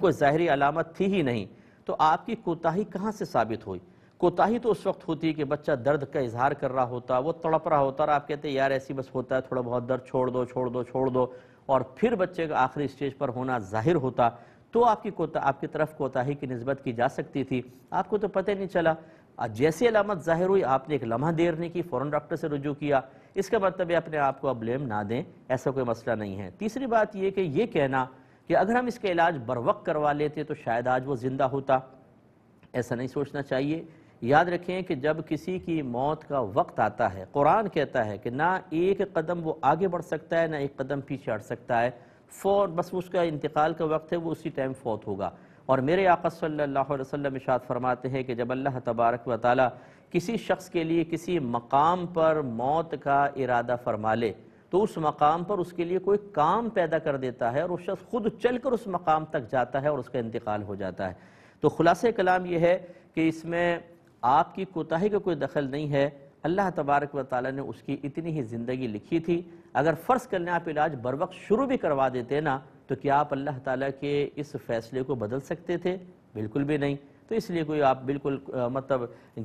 کوئی ظاہری علامت تھی ہی نہیں تو آپ کی کوتاہی کہاں سے ثابت ہوئی؟ کوتاہی تو اس وقت ہوتی ہے کہ بچہ درد کا اظہار کر رہا ہوتا، وہ تڑپ رہا ہوتا اور آپ کہتے ہیں یار ایسی بس ہوتا ہے، تھوڑا بہت درد، چھوڑ دو چھوڑ دو چھوڑ دو، اور پھر بچے کا آخری سٹیج پر ہونا ظاہر ہوتا تو آپ کی طرف کوتاہی کی نسبت کی جا سکتی تھی. آپ کو تو پتہ نہیں چلا. جیسی علامت ظاہر ہوئی آپ نے ایک لمحہ دیر نہیں کی، فوراً ڈاکٹر سے رجوع کیا. اس کا مطلب ہے اپنے آپ کو اب بلیم نہ دیں، ایسا کوئی مسئلہ نہیں ہے. تیسری بات یہ کہ یہ کہنا کہ اگر ہم اس کا علاج بروقت کروا لیتے تو شاید آج وہ زندہ ہوتا، ایسا نہیں سوچنا چاہیے. یاد رکھیں کہ جب کسی کی موت کا وقت آتا ہے، قرآن کہتا ہے کہ نہ ایک قدم وہ آگے بڑھ سکتا ہے نہ ایک قدم پیچھے ہٹ سکتا ہے. بس اس کا انتقال کا وقت ہے، وہ اسی ٹائم فوت ہوگا. اور میرے آقا صلی اللہ علیہ وسلم ارشاد فرماتے ہیں کہ جب اللہ تبارک و تعالی کسی شخص کے لیے کسی مقام پر موت کا ارادہ فرما لے تو اس مقام پر اس کے لیے کوئی کام پیدا کر دیتا ہے اور وہ شخص خود چل کر اس مقام تک جاتا ہے اور اس کا انتقال ہو جاتا ہے. تو خلاصہ کلام یہ ہے کہ اس میں آپ کی کوتاہی کا کوئی دخل نہیں ہے. اللہ تبارک و تعالی نے اس کی اتنی ہی زندگی لکھی تھی. اگر فرض کرنے آپ علاج بروقت شروع بھی کروا دیتے نا تو کیا آپ اللہ تعالیٰ کے اس فیصلے کو بدل سکتے تھے؟ بالکل بھی نہیں. تو اس لیے کوئی آپ بالکل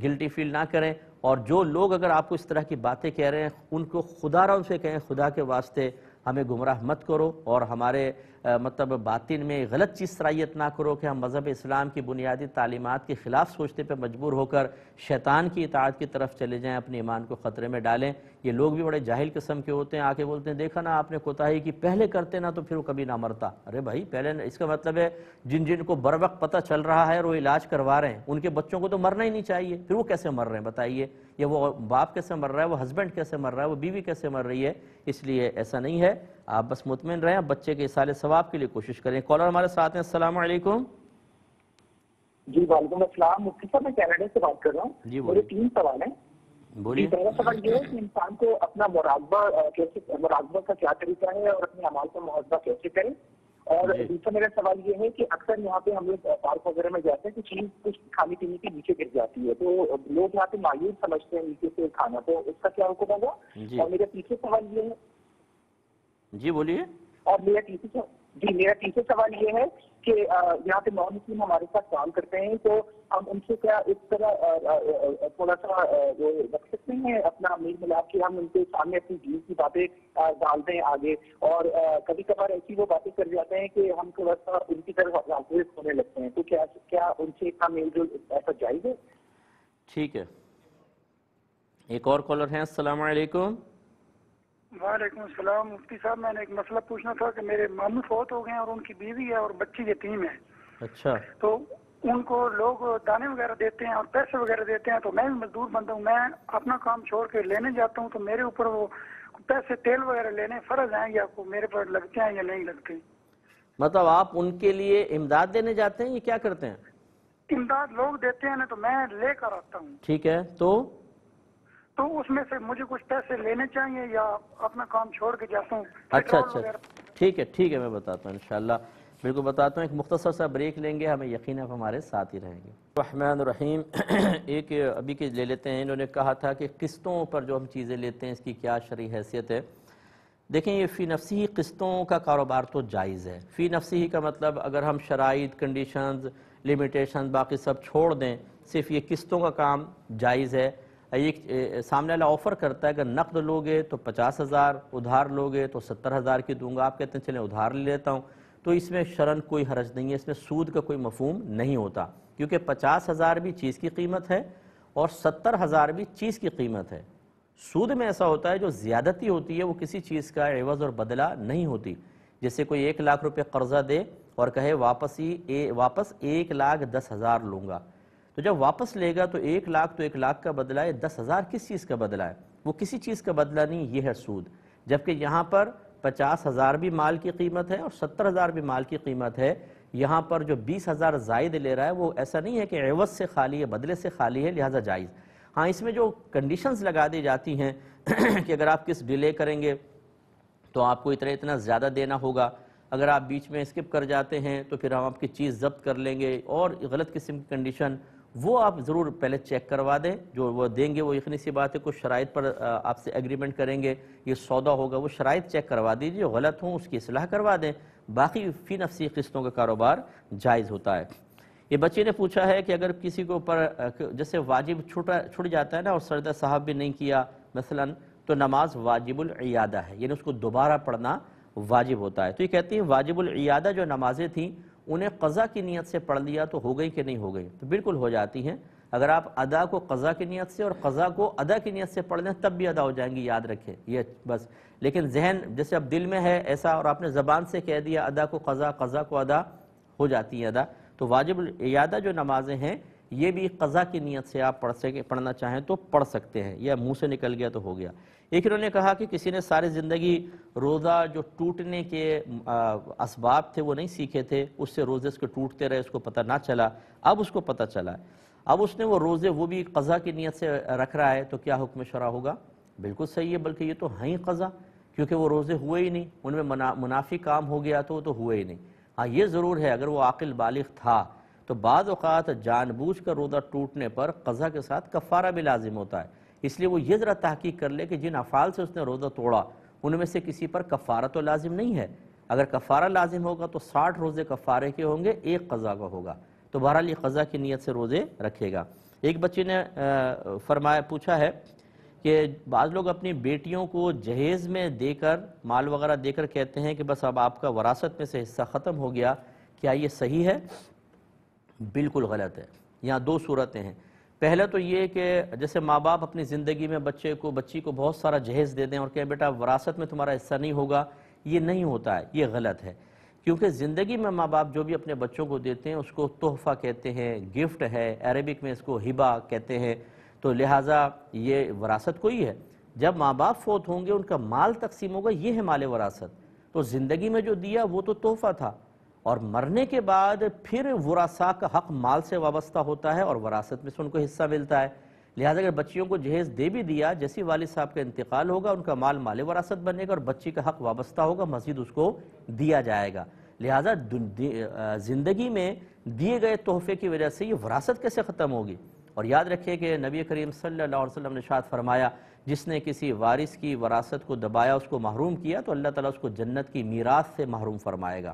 گلٹی فیل نہ کریں. اور جو لوگ اگر آپ کو اس طرح کی باتیں کہہ رہے ہیں ان کو خدا را ان سے کہیں خدا کے واسطے ہمیں گمراہ مت کرو اور ہمارے باطن میں غلط چیز صلاحیت نہ کرو کہ ہم مذہب اسلام کی بنیادی تعلیمات کے خلاف سوچنے پہ مجبور ہو کر شیطان کی اطاعت کی طرف چلے جائیں، اپنے ایمان کو خطرے میں ڈالیں. یہ لوگ بھی بڑے جاہل قسم کے ہوتے ہیں، آ کے بولتے ہیں دیکھا نا آپ نے کوتاہی کی، پہلے کرتے نا تو پھر وہ کبھی نہ مرتا. ارے بھائی پہلے اس کا مطلب ہے جن کو بر وقت پتہ چل رہا ہے اور وہ علاج کروا رہے ہیں ان کے بچوں کو تو مرنا ہی نہیں چاہیے، پھر وہ کیسے مر رہے ہیں بتائیے؟ یا وہ باپ کیسے مر رہا ہے، وہ ہسبینڈ کیسے مر رہا ہے، وہ بیوی کیسے مر رہی ہے؟ اس لیے ایسا نہیں ہے. آپ بس مطمئن رہیں، بچے کے اصال ثواب کے لیے کوشش کریں. کالر ہمارے ساتھ ہیں. السلام علیکم. جی وعلیکم السلام. مفتی صاحب میں کینیڈا سے بات کر رہا ہوں. جی میرے 3 سوال ہیں. بولیے. پہلا سوال یہ ہے کہ انسان کو اپنا مراقبہ کا کیا طریقہ ہے اور اپنے اعمال کا محاسبہ کیسے کریں. اور دوسرا میرا سوال یہ ہے کہ اکثر یہاں پہ ہم لوگ پارک وغیرہ میں جاتے ہیں تو چیز کچھ کھانے پینے کے نیچے گر جاتی ہے تو لوگ یہاں پہ مایوس سمجھتے ہیں نیچے سے کھانا، تو اس کا کیا حکم ہوگا؟ اور میرا تیسرا سوال یہ ہے. جی بولیے. اور میرا تیسرا سوال یہ ہے کہ یہاں پہ نان مسلم ہمارے ساتھ کام کرتے ہیں تو ہم ان سے کیا اس طرح تھوڑا سا رکھ سکتے ہیں اپنا میل ملاپ کہ ہم ان کے سامنے اپنی دین کی باتیں ڈال دیں آگے، اور کبھی کبھار ایسی وہ باتیں کر جاتے ہیں کہ ہم تھوڑا سا ان کی طرف راغب ہونے لگتے ہیں، تو کیا ان سے اتنا میل جول ایسا جائز ہے؟ ٹھیک ہے. ایک اور کالر ہیں. السلام علیکم. وعلیکم السلام. مفتی صاحب میں نے ایک مسئلہ پوچھنا تھا کہ میرے ماموں فوت ہو گئے ہیں اور ان کی بیوی ہے اور بچی یتیم ہے. اچھا. تو ان کو لوگ دانے وغیرہ دیتے ہیں اور پیسے وغیرہ دیتے ہیں, تو میں بھی مزدور بندہ ہوں, میں اپنا کام چھوڑ کے لینے جاتا ہوں, تو میرے اوپر وہ پیسے تیل وغیرہ لینے فرض ہیں یا میرے پر لگتے ہیں یا نہیں لگتے؟ مطلب آپ ان کے لیے امداد دینے جاتے ہیں یا کیا کرتے ہیں؟ امداد لوگ دیتے ہیں نا, تو میں لے کر آتا ہوں. ٹھیک ہے, تو اس میں سے مجھے کچھ پیسے لینے چاہیے یا اپنا کام چھوڑ کے جاتا ہوں؟ اچھا, ٹھیک ہے, میں بتاتا ہوں انشاءاللہ, بالکل بتاتا ہوں. ایک مختصر سا بریک لیں گے, ہمیں یقین ہے ہمارے ساتھ ہی رہیں گے. الرحمن الرحیم. ایک ابھی کے لے لیتے ہیں. انہوں نے کہا تھا کہ قسطوں پر جو ہم چیزیں لیتے ہیں اس کی کیا شرعی حیثیت ہے. دیکھیں, یہ فی نفسی ہی قسطوں کا کاروبار تو جائز ہے. فی نفسی ہی کا مطلب اگر ہم شرائط, کنڈیشنز, لیمیٹیشنز باقی سب چھوڑ دیں, صرف یہ قسطوں کا کام جائز ہے. یہ سامنے والا آفر کرتا ہے, اگر نقد لوگے تو 50,000, ادھار لوگے تو 70,000 کی دوں گا. آپ کہتے ہیں چلیں ادھار لے لیتا ہوں, تو اس میں شرعاً کوئی حرج نہیں ہے, اس میں سود کا کوئی مفہوم نہیں ہوتا, کیونکہ 50,000 بھی چیز کی قیمت ہے اور 70,000 بھی چیز کی قیمت ہے. سود میں ایسا ہوتا ہے جو زیادتی ہوتی ہے وہ کسی چیز کا عوض اور بدلہ نہیں ہوتی. جیسے کوئی 1 لاکھ روپے قرضہ دے اور کہے واپس 1,10,000 لوں گا, تو جب واپس لے گا تو 1 لاکھ تو 1 لاکھ کا بدلہ ہے, 10,000 کس چیز کا بدلہ ہے؟ وہ کسی چیز کا بدلہ نہیں, یہ ہے سود. جبکہ یہاں پر 50,000 بھی مال کی قیمت ہے اور 70,000 بھی مال کی قیمت ہے. یہاں پر جو 20,000 زائد لے رہا ہے وہ ایسا نہیں ہے کہ عوض سے خالی ہے, بدلے سے خالی ہے, لہذا جائز. ہاں, اس میں جو کنڈیشنز لگا دی جاتی ہیں کہ اگر آپ کس ڈیلے کریں گے تو آپ کو اتنا زیادہ دینا ہوگا, اگر آپ بیچ میں اسکپ کر جاتے ہیں تو پھر ہم آپ کی چیز ضبط کر لیں گے, اور غلط قسم کی کنڈیشن وہ آپ ضرور پہلے چیک کروا دیں. جو وہ دیں گے وہ یقینی سی بات ہے کچھ شرائط پر آپ سے ایگریمنٹ کریں گے, یہ سودا ہوگا, وہ شرائط چیک کروا دیجیے, جو غلط ہوں اس کی اصلاح کروا دیں. باقی فی نفسی قسطوں کا کاروبار جائز ہوتا ہے. یہ بچے نے پوچھا ہے کہ اگر کسی کو اوپر جیسے واجب چھوٹ جاتا ہے نا اور سجدہ صاحب بھی نہیں کیا مثلا, تو نماز واجب العیادہ ہے, یعنی اس کو دوبارہ پڑھنا واجب ہوتا ہے. تو یہ کہتی ہیں واجب العیادہ جو نمازیں تھیں انہیں قضا کی نیت سے پڑھ لیا تو ہو گئی کہ نہیں ہو گئی؟ تو بالکل ہو جاتی ہیں. اگر آپ ادا کو قضا کی نیت سے اور قضا کو ادا کی نیت سے پڑھ لیں تب بھی ادا ہو جائیں گی, یاد رکھیں یہ بس. لیکن ذہن جیسے اب دل میں ہے ایسا اور آپ نے زبان سے کہہ دیا ادا کو قضا, قضا کو ادا, ہو جاتی ہیں ادا. تو واجب العیادہ جو نمازیں ہیں یہ بھی قضا کی نیت سے آپ پڑھنا چاہیں تو پڑھ سکتے ہیں, یا منہ سے نکل گیا تو ہو گیا. ایک انہوں نے کہا کہ کسی نے ساری زندگی روزہ جو ٹوٹنے کے اسباب تھے وہ نہیں سیکھے تھے, اس سے روزے اس کے ٹوٹتے رہے, اس کو پتہ نہ چلا, اب اس کو پتہ چلا, اب اس نے وہ روزے وہ بھی قضا کی نیت سے رکھ رہا ہے, تو کیا حکم شرع ہوگا؟ بالکل صحیح ہے, بلکہ یہ تو ہیں ہی قضا, کیونکہ وہ روزے ہوئے ہی نہیں, ان میں منافی کام ہو گیا تو وہ تو ہوئے ہی نہیں. ہاں یہ ضرور ہے اگر وہ عاقل بالغ تھا تو بعض اوقات جان بوجھ کر روزہ ٹوٹنے پر قضا کے ساتھ کفارہ بھی لازم ہوتا ہے. اس لیے وہ یہ ذرا تحقیق کر لے کہ جن افعال سے اس نے روزہ توڑا ان میں سے کسی پر کفارہ تو لازم نہیں ہے. اگر کفارہ لازم ہوگا تو 60 روزے کفارے کے ہوں گے, 1 قضا کا ہوگا, تو بہرحال یہ قضا کی نیت سے روزے رکھے گا. ایک بچے نے پوچھا ہے کہ بعض لوگ اپنی بیٹیوں کو جہیز میں دے کر, مال وغیرہ دے کر کہتے ہیں کہ بس اب آپ کا وراثت میں سے حصہ ختم ہو گیا, کیا یہ صحیح ہے؟ بالکل غلط ہے. یہاں 2 صورتیں ہیں. پہلا تو یہ کہ جیسے ماں باپ اپنی زندگی میں بچی کو بہت سارا جہیز دے دیں اور کہیں بیٹا وراثت میں تمہارا حصہ نہیں ہوگا, یہ نہیں ہوتا ہے, یہ غلط ہے. کیونکہ زندگی میں ماں باپ جو بھی اپنے بچوں کو دیتے ہیں اس کو تحفہ کہتے ہیں, گفٹ ہے, عربک میں اس کو ہبہ کہتے ہیں, تو لہٰذا یہ وراثت کوئی ہے. جب ماں باپ فوت ہوں گے ان کا مال تقسیم ہوگا, یہ ہے مال وراثت. تو زندگی میں جو دیا وہ تو تحفہ تھا, اور مرنے کے بعد پھر ورثاء کا حق مال سے وابستہ ہوتا ہے اور وراثت میں سے ان کو حصہ ملتا ہے. لہٰذا اگر بچیوں کو جہیز دے بھی دیا, جیسی والد صاحب کا انتقال ہوگا ان کا مال وراثت بنے گا اور بچی کا حق وابستہ ہوگا, مزید اس کو دیا جائے گا. لہٰذا زندگی میں دیے گئے تحفے کی وجہ سے یہ وراثت کیسے ختم ہوگی؟ اور یاد رکھیں کہ نبی کریم صلی اللہ علیہ وسلم نے ارشاد فرمایا, جس نے کسی وارث کی وراثت کو دبایا, اس کو محروم کیا, تو اللہ تعالیٰ اس کو جنت کی میراث سے محروم فرمائے گا.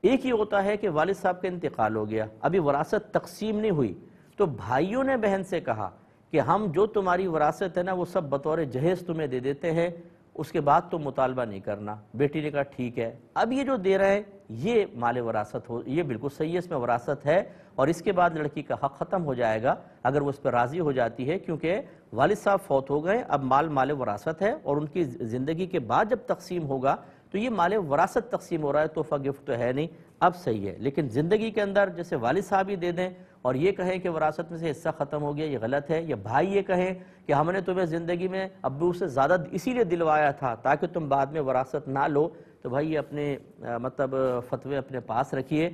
ایک ہی ہوتا ہے کہ والد صاحب کا انتقال ہو گیا, ابھی وراثت تقسیم نہیں ہوئی, تو بھائیوں نے بہن سے کہا کہ ہم جو تمہاری وراثت ہے نا وہ سب بطور جہیز تمہیں دے دیتے ہیں, اس کے بعد تو مطالبہ نہیں کرنا۔ بیٹی نے کہا ٹھیک ہے، اب یہ جو دے رہے ہیں یہ مال وراثت ہو، یہ بالکل صحیح ہے، اس میں وراثت ہے، اور اس کے بعد لڑکی کا حق ختم ہو جائے گا اگر وہ اس پر راضی ہو جاتی ہے، کیونکہ والد صاحب فوت ہو گئے، اب مال وراثت ہے، اور ان کی زندگی کے بعد جب تقسیم ہوگا تو یہ مال وراثت تقسیم ہو رہا ہے، تحفہ گفٹ تو ہے نہیں، اب صحیح ہے۔ لیکن زندگی کے اندر جیسے والد صاحب ہی دے دیں اور یہ کہیں کہ وراثت میں سے حصہ ختم ہو گیا، یہ غلط ہے، یا بھائی یہ کہیں کہ ہم نے تمہیں زندگی میں ابو سے زیادہ اسی لیے دلوایا تھا تاکہ تم بعد میں وراثت نہ لو، تو بھائی یہ اپنے مطلب فتوے اپنے پاس رکھیے۔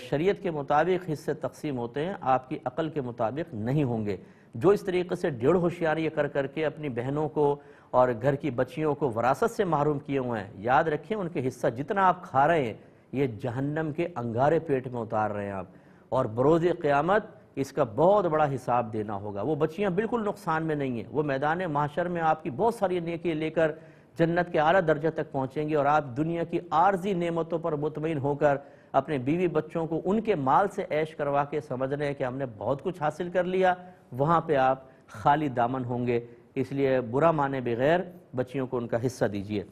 شریعت کے مطابق حصے تقسیم ہوتے ہیں، آپ کی عقل کے مطابق نہیں ہوں گے۔ جو اس طریقے سے ڈیڑھ ہوشیاری کر کے اپنی بہنوں کو اور گھر کی بچیوں کو وراثت سے محروم کیے ہوئے ہیں، یاد رکھیں ان کے حصہ جتنا آپ کھا رہے ہیں یہ جہنم کے انگارے پیٹ میں اتار رہے ہیں آپ، اور بروز قیامت اس کا بہت بڑا حساب دینا ہوگا۔ وہ بچیاں بالکل نقصان میں نہیں ہیں، وہ میدان محشر میں آپ کی بہت ساری نیکی لے کر جنت کے اعلیٰ درجہ تک پہنچیں گے، اور آپ دنیا کی عارضی نعمتوں پر مطمئن ہو کر اپنے بیوی بچوں کو ان کے مال سے عیش کروا کے سمجھ رہے ہیں کہ ہم نے بہت کچھ حاصل کر لیا، وہاں پہ آپ خالی دامن ہوں گے۔ اس لیے برا مانے بغیر بچیوں کو ان کا حصہ دیجیے۔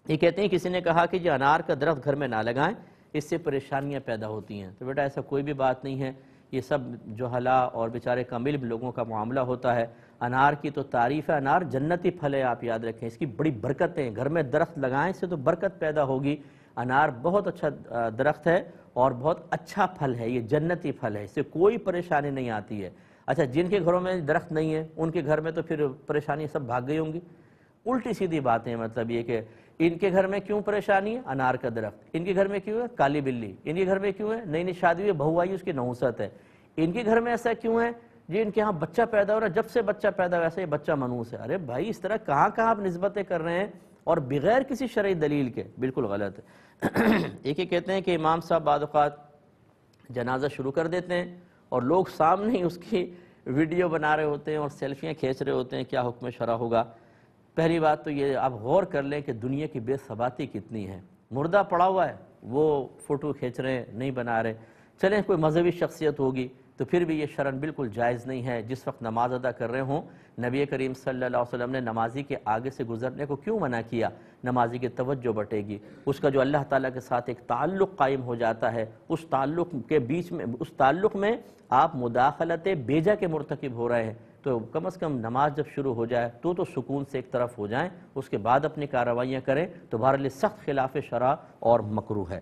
یہ کہتے ہیں کسی نے کہا کہ جو انار کا درخت گھر میں نہ لگائیں، اس سے پریشانیاں پیدا ہوتی ہیں، تو بیٹا ایسا کوئی بھی بات نہیں ہے، یہ سب جوہلا اور بیچارے کم علم لوگوں کا معاملہ ہوتا ہے۔ انار کی تو تعریف ہے، انار جنتی پھل ہے، آپ یاد رکھیں، اس کی بڑی برکتیں، گھر میں درخت لگائیں، اس سے تو برکت پیدا ہوگی۔ انار بہت اچھا درخت ہے اور بہت اچھا پھل ہے، یہ جنتی پھل ہے، اس سے کوئی پریشانی نہیں آتی ہے۔ اچھا جن کے گھروں میں درخت نہیں ہے ان کے گھر میں تو پھر پریشانی سب بھاگ گئی ہوں گی، الٹی سیدھی باتیں، مطلب یہ کہ ان کے گھر میں کیوں پریشانی ہے؟ انار کا درخت۔ ان کے گھر میں کیوں ہے؟ کالی بلی۔ ان کے گھر میں کیوں ہے؟ نئی شادی ہوئی بہو آئی اس کی نحوست ہے۔ ان کے گھر میں ایسا کیوں ہے؟ جی ان کے ہاں بچہ پیدا ہو رہا ہے، جب سے بچہ پیدا ہوا ایسا یہ بچہ منحوس ہے۔ ارے بھائی اس طرح کہاں آپ نسبتیں کر رہے ہیں اور بغیر کسی شرعی دلیل کے، بالکل غلط ہے۔ ایک کہتے ہیں کہ امام صاحب بعض اوقات جنازہ شروع کر دیتے ہیں اور لوگ سامنے ہی اس کی ویڈیو بنا رہے ہوتے ہیں اور سیلفیاں کھینچ رہے ہوتے ہیں، کیا حکم شرع ہوگا؟ پہلی بات تو یہ آپ غور کر لیں کہ دنیا کی بے ثباتی کتنی ہے، مردہ پڑا ہوا ہے وہ فوٹو کھینچ رہے ہیں، نہیں بنا رہے۔ چلیں کوئی مذہبی شخصیت ہوگی تو پھر بھی یہ شرعاً بالکل جائز نہیں ہے۔ جس وقت نماز ادا کر رہے ہوں، نبی کریم صلی اللہ علیہ وسلم نے نمازی کے آگے سے گزرنے کو کیوں منع کیا؟ نمازی کی توجہ بٹے گی، اس کا جو اللہ تعالیٰ کے ساتھ ایک تعلق قائم ہو جاتا ہے، اس تعلق کے بیچ میں، اس تعلق میں آپ مداخلت بیجا کے مرتکب ہو رہے ہیں، تو کم از کم نماز جب شروع ہو جائے تو سکون سے ایک طرف ہو جائیں، اس کے بعد اپنی کارروائیاں کریں، تو بہرحال سخت خلاف شرع اور مکروہ ہے۔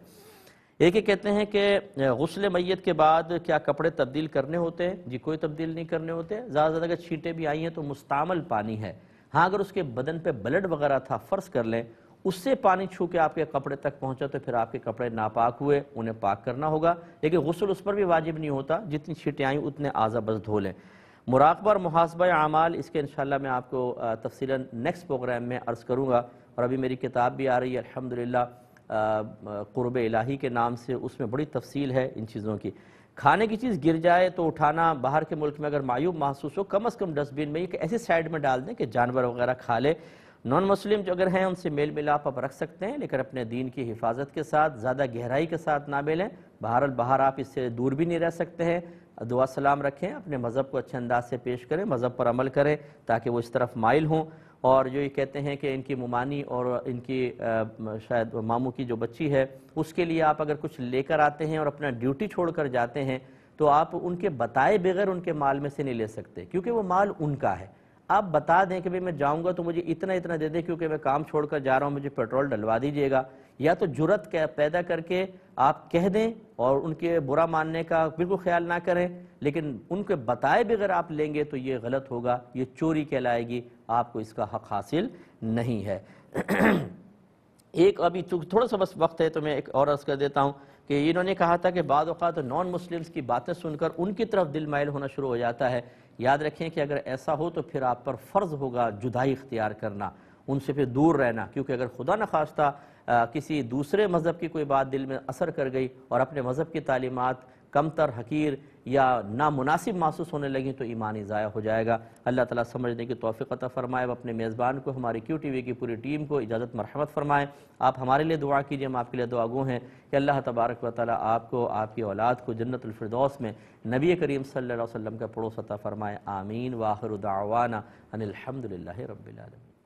ایک یہ کہتے ہیں کہ غسل میت کے بعد کیا کپڑے تبدیل کرنے ہوتے ہیں؟ جی کوئی تبدیل نہیں کرنے ہوتے، زیادہ سے زیادہ اگر چھینٹیں بھی آئی ہیں تو مستعمل پانی ہے۔ ہاں اگر اس کے بدن پہ بلڈ وغیرہ تھا، فرض کر لیں اس سے پانی چھو کے آپ کے کپڑے تک پہنچا تو پھر آپ کے کپڑے ناپاک ہوئے، انہیں پاک کرنا ہوگا، لیکن غسل اس پر بھی واجب نہیں ہوتا، جتنی چھینٹیں آئیں اتنے اعضاء بس دھو لیں۔ مراقبہ اور محاسبہ اعمال، اس کے انشاءاللہ میں آپ کو تفصیلاً نیکسٹ پروگرام میں عرض کروں گا، اور ابھی میری کتاب بھی آ رہی ہے الحمدللہ قرب الہی کے نام سے، اس میں بڑی تفصیل ہے ان چیزوں کی۔ کھانے کی چیز گر جائے تو اٹھانا، باہر کے ملک میں اگر معیوب محسوس ہو کم از کم ڈسٹ بن میں ایک ایسی سائیڈ میں ڈال دیں کہ جانور وغیرہ کھا لے۔ نان مسلم جو اگر ہیں ان سے میل ملاپ آپ رکھ سکتے ہیں، لیکن اپنے دین کی حفاظت کے ساتھ، زیادہ گہرائی کے ساتھ نہ ملیں، باہر آپ اس سے دور بھی نہیں رہ سکتے ہیں۔ دعا سلام رکھیں، اپنے مذہب کو اچھے انداز سے پیش کریں، مذہب پر عمل کریں تاکہ وہ اس طرف مائل ہوں۔ اور جو یہ کہتے ہیں کہ ان کی ممانی اور ان کی شاید ماموں کی جو بچی ہے اس کے لیے آپ اگر کچھ لے کر آتے ہیں اور اپنا ڈیوٹی چھوڑ کر جاتے ہیں تو آپ ان کے بتائے بغیر ان کے مال میں سے نہیں لے سکتے، کیونکہ وہ مال ان کا ہے۔ آپ بتا دیں کہ میں جاؤں گا تو مجھے اتنا دے دیں کیونکہ میں کام چھوڑ کر جا رہا ہوں، مجھے پیٹرول ڈلوا دیجیے گا، یا تو جرت پیدا کر کے آپ کہہ دیں اور ان کے برا ماننے کا بالکل خیال نہ کریں، لیکن ان کے بتائے بغیر آپ لیں گے تو یہ غلط ہوگا، یہ چوری کہلائے گی، آپ کو اس کا حق حاصل نہیں ہے۔ ایک ابھی تھوڑا سا بس وقت ہے تو میں ایک اور عرض کر دیتا ہوں کہ انہوں نے کہا تھا کہ بعض اوقات نان مسلمز کی باتیں سن کر ان کی طرف دل مائل ہونا شروع ہو جاتا ہے۔ یاد رکھیں کہ اگر ایسا ہو تو پھر آپ پر فرض ہوگا جدائی اختیار کرنا، ان سے پھر دور رہنا، کیونکہ اگر خدا نخواستہ کسی دوسرے مذہب کی کوئی بات دل میں اثر کر گئی اور اپنے مذہب کی تعلیمات کمتر، حقیر یا نامناسب محسوس ہونے لگیں تو ایمانی ضائع ہو جائے گا۔ اللہ تعالیٰ سمجھنے کی توفیق عطا فرمائے، وہ اپنے میزبان کو، ہماری کیو ٹی وی کی پوری ٹیم کو اجازت مرحمت فرمائے۔ آپ ہمارے لیے دعا کیجئے، ہم آپ کے لیے دعا گو ہیں کہ اللہ تبارک و تعالیٰ آپ کو، آپ کی اولاد کو جنت الفردوس میں نبی کریم صلی اللہ علیہ وسلم کا پڑوس عطا فرمائے۔ آمین۔ وآخر دعوانا ان الحمدللہ رب العالمین۔